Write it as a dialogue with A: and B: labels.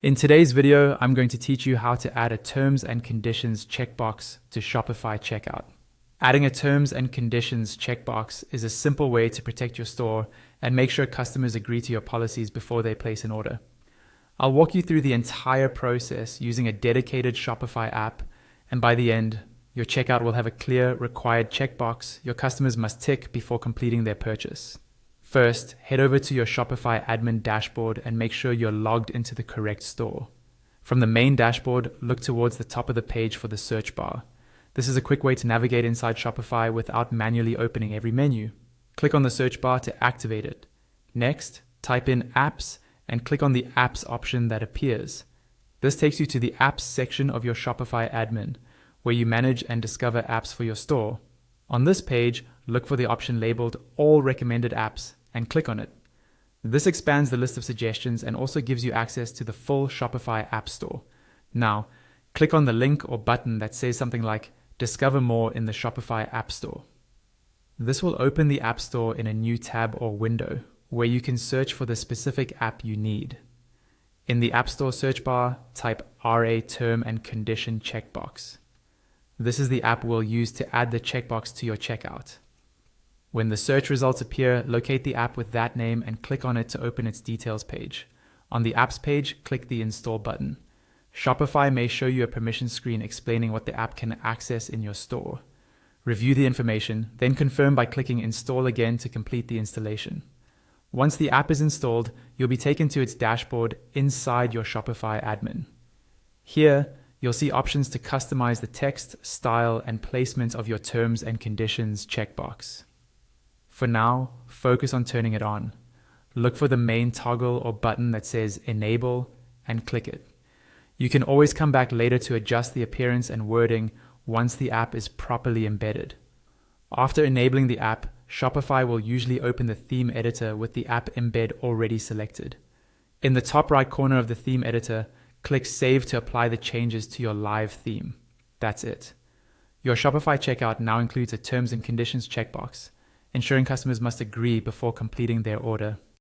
A: In today's video, I'm going to teach you how to add a terms and conditions checkbox to Shopify checkout. Adding a terms and conditions checkbox is a simple way to protect your store and make sure customers agree to your policies before they place an order. I'll walk you through the entire process using a dedicated Shopify app, and by the end, your checkout will have a clear, required checkbox your customers must tick before completing their purchase. First, head over to your Shopify admin dashboard and make sure you're logged into the correct store. From the main dashboard, look towards the top of the page for the search bar. This is a quick way to navigate inside Shopify without manually opening every menu. Click on the search bar to activate it. Next, type in apps and click on the apps option that appears. This takes you to the apps section of your Shopify admin, where you manage and discover apps for your store. On this page, look for the option labeled All Recommended Apps and click on it. This expands the list of suggestions and also gives you access to the full Shopify App Store. Now, click on the link or button that says something like Discover More in the Shopify App Store. This will open the App Store in a new tab or window where you can search for the specific app you need. In the App Store search bar, type RA Term and Condition Checkbox. This is the app we'll use to add the checkbox to your checkout. When the search results appear, locate the app with that name and click on it to open its details page. On the apps page, click the Install button. Shopify may show you a permission screen explaining what the app can access in your store. Review the information, then confirm by clicking Install again to complete the installation. Once the app is installed, you'll be taken to its dashboard inside your Shopify admin. Here, you'll see options to customize the text, style, and placement of your terms and conditions checkbox. For now, focus on turning it on. Look for the main toggle or button that says Enable and click it. You can always come back later to adjust the appearance and wording once the app is properly embedded. After enabling the app, Shopify will usually open the theme editor with the app embed already selected. In the top right corner of the theme editor, click Save to apply the changes to your live theme. That's it. Your Shopify checkout now includes a terms and conditions checkbox, ensuring customers must agree before completing their order.